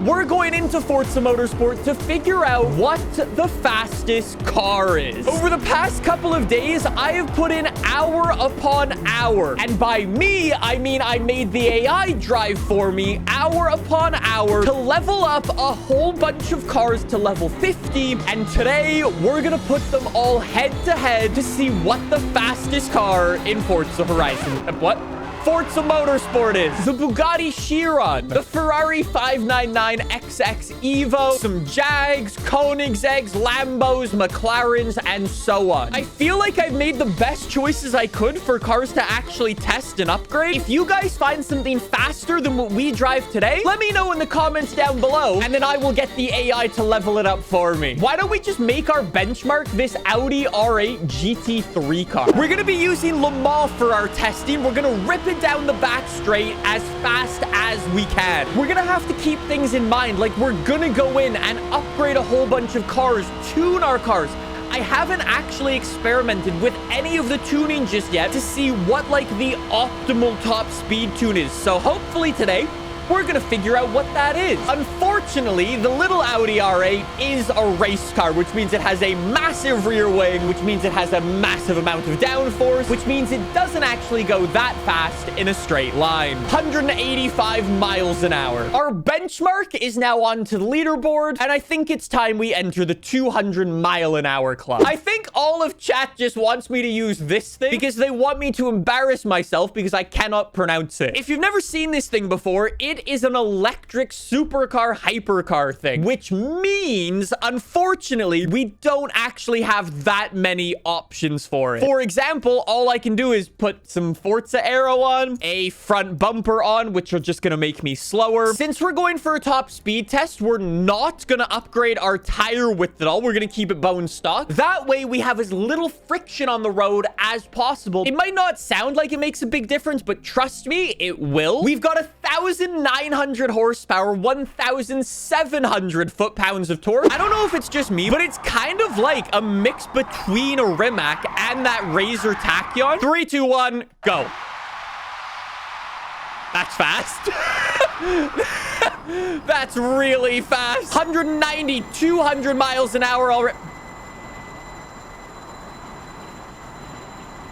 we're going into Forza Motorsport to figure out what the fastest car is. Over the past couple of days, I have put in hour upon hour. And by me, I mean I made the AI drive for me hour upon hour to level up a whole bunch of cars to level 50. And today, we're gonna put them all head to head to see what the fastest car in Forza Horizon. What? Forza Motorsport is. The Bugatti Chiron, the Ferrari 599XX Evo, some Jags, Koenigseggs, Lambos, McLarens, and so on. I feel like I've made the best choices I could for cars to actually test and upgrade. If you guys find something faster than what we drive today, let me know in the comments down below, and then I will get the AI to level it up for me. Why don't we just make our benchmark this Audi R8 GT3 car? We're gonna be using Le Mans for our testing. We're gonna rip it down the back straight as fast as we can. We're gonna have to keep things in mind, like we're gonna go in and upgrade a whole bunch of cars, tune our cars. I haven't actually experimented with any of the tuning just yet to see what like the optimal top speed tune is. So hopefully today we're gonna figure out what that is. Unfortunately, the little Audi R8 is a race car, which means it has a massive rear wing, which means it has a massive amount of downforce, which means it doesn't actually go that fast in a straight line. 185 miles an hour. Our benchmark is now onto the leaderboard, and I think it's time we enter the 200 mile an hour club. I think all of chat just wants me to use this thing because they want me to embarrass myself because I cannot pronounce it. If you've never seen this thing before, it is an electric supercar hypercar thing, which means, unfortunately, we don't actually have that many options for it. For example, all I can do is put some Forza Aero on, a front bumper on, which are just gonna make me slower. Since we're going for a top speed test, we're not gonna upgrade our tire width at all. We're gonna keep it bone stock. That way, we have as little friction on the road as possible. It might not sound like it makes a big difference, but trust me, it will. We've got 1,900 horsepower, 1,700 foot-pounds of torque. I don't know if it's just me, but it's kind of like a mix between a Rimac and that Razor Tachyon. 3, 2, 1, go. That's fast. That's really fast. 190, 200 miles an hour already.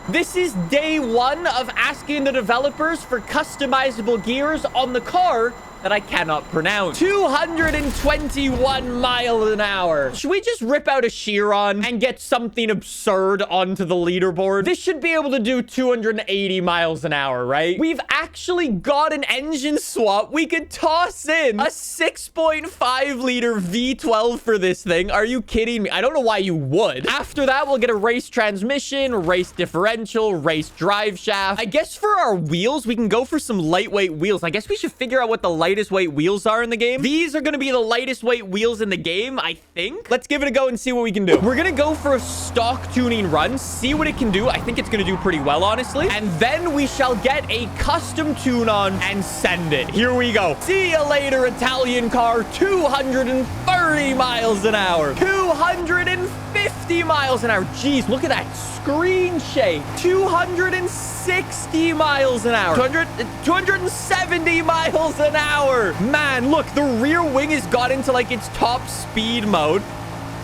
This is day one of asking the developers for customizable gears on the car that I cannot pronounce. 221 miles an hour. Should we just rip out a Chiron and get something absurd onto the leaderboard? This should be able to do 280 miles an hour, right? We've actually got an engine swap. We could toss in a 6.5 liter V12 for this thing. Are you kidding me? I don't know why you would. After that, we'll get a race transmission, race differential, race drive shaft. I guess for our wheels, we can go for some lightweight wheels. I guess we should figure out what the lightest weight wheels are in the game. These are going to be the lightest weight wheels in the game, I think. Let's give it a go and see what we can do. We're going to go for a stock tuning run, see what it can do. I think it's going to do pretty well, honestly. And then we shall get a custom tune on and send it. Here we go. See you later, Italian car. 230 miles an hour. 250 miles an hour. Jeez, look at that screen shake. 260 miles an hour. 270 miles an hour. Man, look, the rear wing has got into like its top speed mode.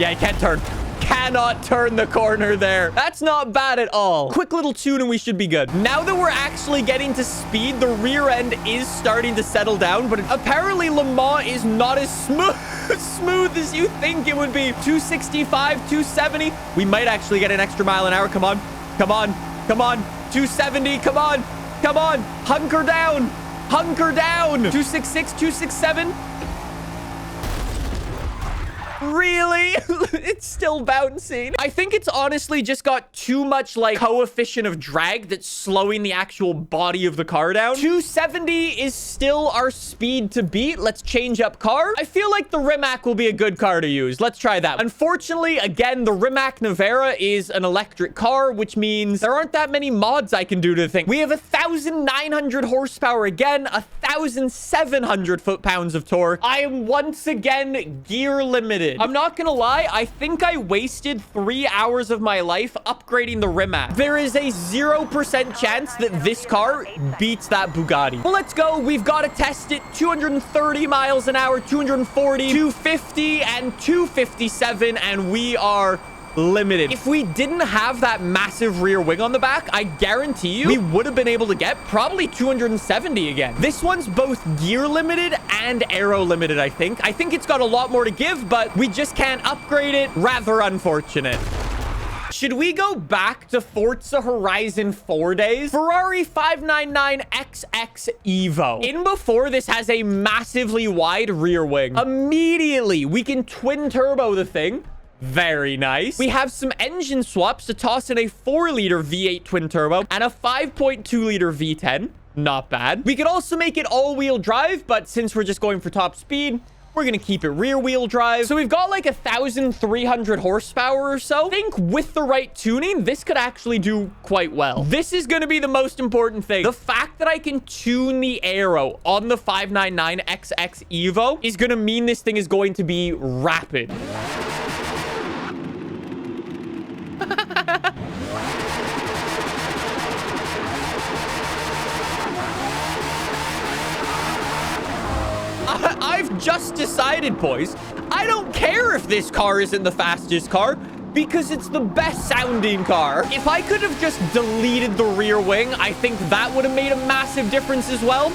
Yeah, I can't turn. Cannot turn the corner there. That's not bad at all. Quick little tune and we should be good. Now that we're actually getting to speed, the rear end is starting to settle down, but apparently Le Mans is not as smooth as you think it would be. 265, 270. We might actually get an extra mile an hour. Come on. Come on. Come on. 270. Come on. Come on. Hunker down. Hunker down. 266, 267. Really? It's still bouncing. I think it's honestly just got too much like coefficient of drag that's slowing the actual body of the car down. 270 is still our speed to beat. Let's change up car. I feel like the Rimac will be a good car to use. Let's try that. Unfortunately, again, the Rimac Nevera is an electric car, which means there aren't that many mods I can do to the thing. We have 1,900 horsepower again, 1,700 foot-pounds of torque. I am once again gear limited. fasted. I'm not gonna lie, I think I wasted 3 hours of my life upgrading the rim map. There is a 0% chance that this car beats that Bugatti. Well, let's go. We've got to test it. 230 miles an hour, 240, 250, and 257, and we are limited. If we didn't have that massive rear wing on the back, I guarantee you we would have been able to get probably 270 again. This one's both gear limited and aero limited, I think. I think it's got a lot more to give, but we just can't upgrade it. Rather unfortunate. Should we go back to Forza Horizon 4 days? Ferrari 599XX Evo. In before, this has a massively wide rear wing. Immediately, we can twin turbo the thing. Very nice. We have some engine swaps to toss in a 4-liter V8 twin turbo and a 5.2-liter V10. Not bad. We could also make it all-wheel drive, but since we're just going for top speed, we're going to keep it rear-wheel drive. So we've got like 1,300 horsepower or so. I think with the right tuning, this could actually do quite well. This is going to be the most important thing. The fact that I can tune the aero on the 599XX Evo is going to mean this thing is going to be rapid. I've just decided, boys, I don't care if this car isn't the fastest car because it's the best sounding car. If I could have just deleted the rear wing, I think that would have made a massive difference as well.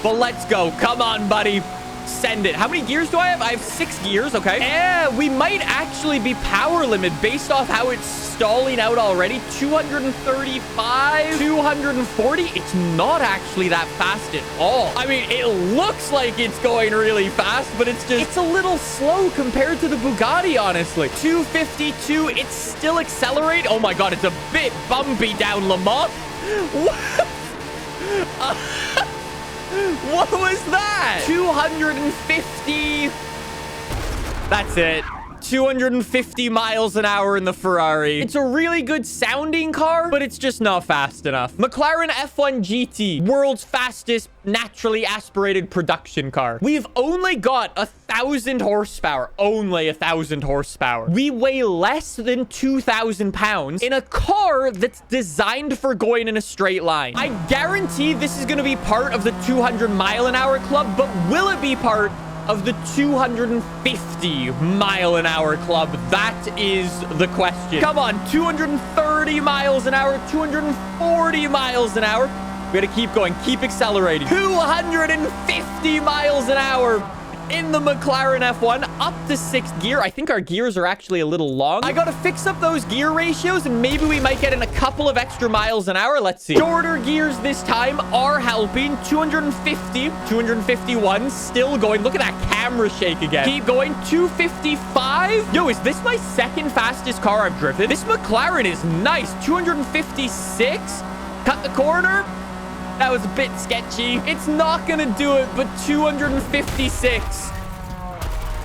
But let's go. Come on, buddy. Send it. How many gears do I have? I have 6 gears. Okay. Yeah, we might actually be power limit based off how it's stalling out already. 235, 240. It's not actually that fast at all. I mean, it looks like it's going really fast, but it's a little slow compared to the Bugatti, honestly. 252. It's still accelerate. Oh my God, it's a bit bumpy down Le Mans. What? What was that? 250. That's it. 250 miles an hour in the Ferrari. It's a really good sounding car, but it's just not fast enough. McLaren F1 GT, world's fastest naturally aspirated production car. We've only got 1,000 horsepower. Only 1,000 horsepower. We weigh less than 2,000 pounds in a car that's designed for going in a straight line. I guarantee this is going to be part of the 200 mile an hour club, but will it be part of the 250 mile an hour club? That is the question. Come on, 230 miles an hour, 240 miles an hour. We gotta keep going, keep accelerating. 250 miles an hour in the McLaren F1, up to 6th gear. I think our gears are actually a little long. I gotta fix up those gear ratios, and maybe we might get in a couple of extra miles an hour. Let's see. Shorter gears this time are helping. 250, 251, still going. Look at that camera shake again. Keep going. 255. Yo, is this my second fastest car I've driven? This McLaren is nice. 256. Cut the corner. That was a bit sketchy. It's not gonna do it, but 256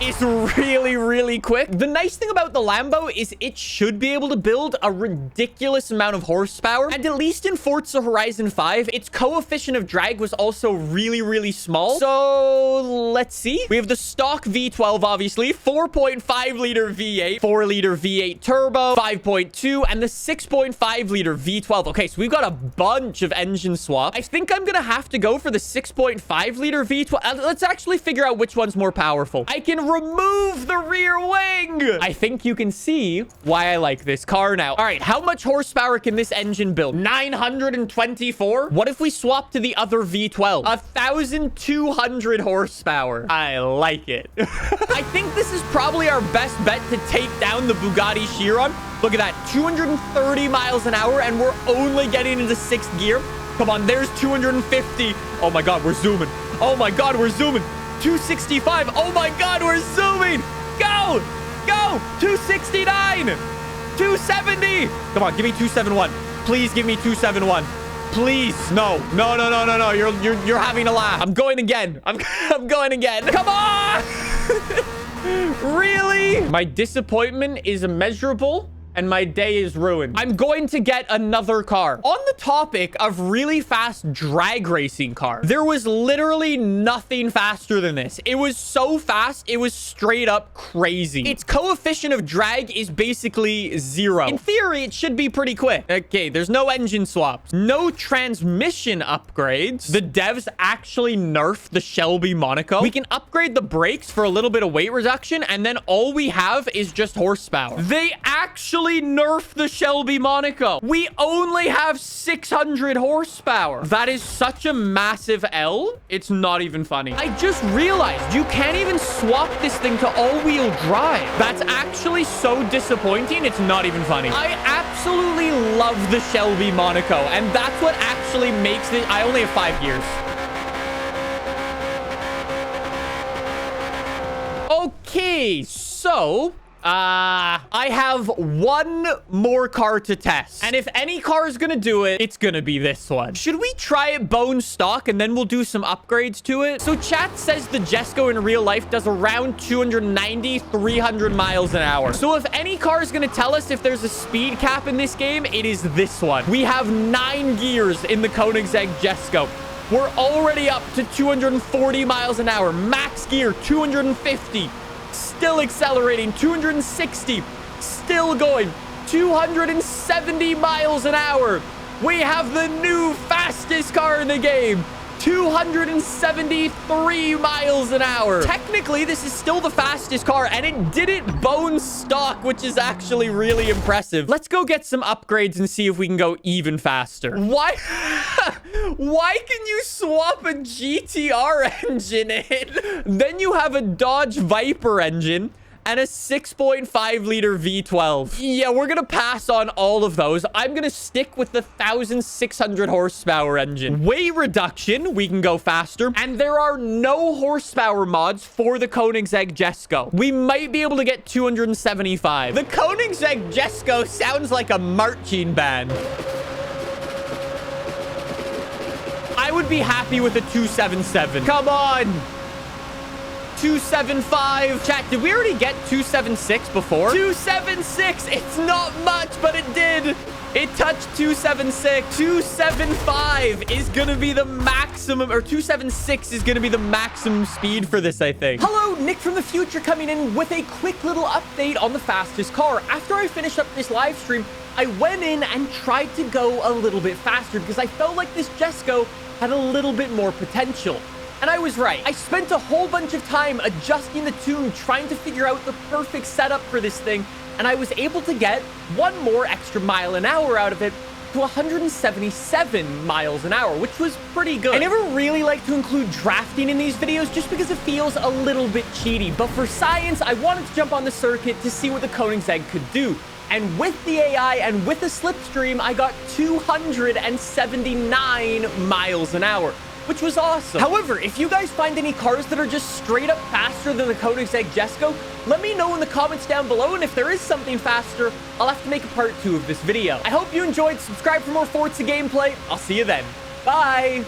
is really, really quick. The nice thing about the Lambo is it should be able to build a ridiculous amount of horsepower. And at least in Forza Horizon 5, its coefficient of drag was also really, really small. So let's see. We have the stock V12, obviously, 4.5 liter V8, 4 liter V8 turbo, 5.2, and the 6.5 liter V12. Okay, so we've got a bunch of engine swaps. I think I'm gonna have to go for the 6.5 liter V12. Let's actually figure out which one's more powerful. I can remove the rear wing. I think you can see why I like this car now. All right, how much horsepower can this engine build? 924. What if we swap to the other V12? 1,200 horsepower. I like it. I think this is probably our best bet to take down the Bugatti Chiron. Look at that, 230 miles an hour, and we're only getting into 6th gear. Come on, there's 250. Oh my God, we're zooming. Oh my God, we're zooming. 265. Oh my God, we're zooming. Go. Go. 269. 270. Come on, give me 271. Please give me 271. Please. No. No, no, no, no, no. You're having a laugh. I'm going again. I'm going again. Come on. Really? My disappointment is immeasurable. and my day is ruined. I'm going to get another car. On the topic of really fast drag racing cars, there was literally nothing faster than this. It was so fast, it was straight up crazy. Its coefficient of drag is basically 0. In theory, it should be pretty quick. Okay, there's no engine swaps, no transmission upgrades. The devs actually nerfed the Shelby Monaco. We can upgrade the brakes for a little bit of weight reduction, and then all we have is just horsepower. They actually nerfed the Shelby Monaco. We only have 600 horsepower. That is such a massive L. It's not even funny. I just realized you can't even swap this thing to all-wheel drive. That's actually so disappointing. It's not even funny. I absolutely love the Shelby Monaco, and that's what actually makes it. I only have 5 gears. Okay, so I have one more car to test. And if any car is going to do it, it's going to be this one. Should we try it bone stock and then we'll do some upgrades to it? So chat says the Jesco in real life does around 290, 300 miles an hour. So if any car is going to tell us if there's a speed cap in this game, it is this one. We have 9 gears in the Koenigsegg Jesco. We're already up to 240 miles an hour. Max gear, 250. Still accelerating, 260, still going, 270 miles an hour. We have the new fastest car in the game, 273 miles an hour. Technically, this is still the fastest car, and it did it bone stock, which is actually really impressive. Let's go get some upgrades and see if we can go even faster. Why? Why can you swap a GTR engine in? Then you have a Dodge Viper engine and a 6.5 liter V12. Yeah, we're gonna pass on all of those. I'm gonna stick with the 1,600 horsepower engine. Weight reduction, we can go faster. And there are no horsepower mods for the Koenigsegg Jesco. We might be able to get 275. The Koenigsegg Jesco sounds like a marching band. I would be happy with a 277. Come on. 275. Chat, did we already get 276 before? 276. It's not much, but it did. It touched 276. 275 is going to be the maximum, or 276 is going to be the maximum speed for this, I think. Hello, Nick from the future coming in with a quick little update on the fastest car. After I finished up this live stream, I went in and tried to go a little bit faster because I felt like this Jesco had a little bit more potential. And I was right. I spent a whole bunch of time adjusting the tune, trying to figure out the perfect setup for this thing, and I was able to get one more extra mile an hour out of it to 177 miles an hour, which was pretty good. I never really like to include drafting in these videos just because it feels a little bit cheaty, but for science, I wanted to jump on the circuit to see what the Koenigsegg could do. And with the AI and with the slipstream, I got 279 miles an hour, which was awesome. However, if you guys find any cars that are just straight up faster than the Koenigsegg Jesco, let me know in the comments down below, and if there is something faster, I'll have to make a part 2 of this video. I hope you enjoyed. Subscribe for more Forza gameplay. I'll see you then. Bye!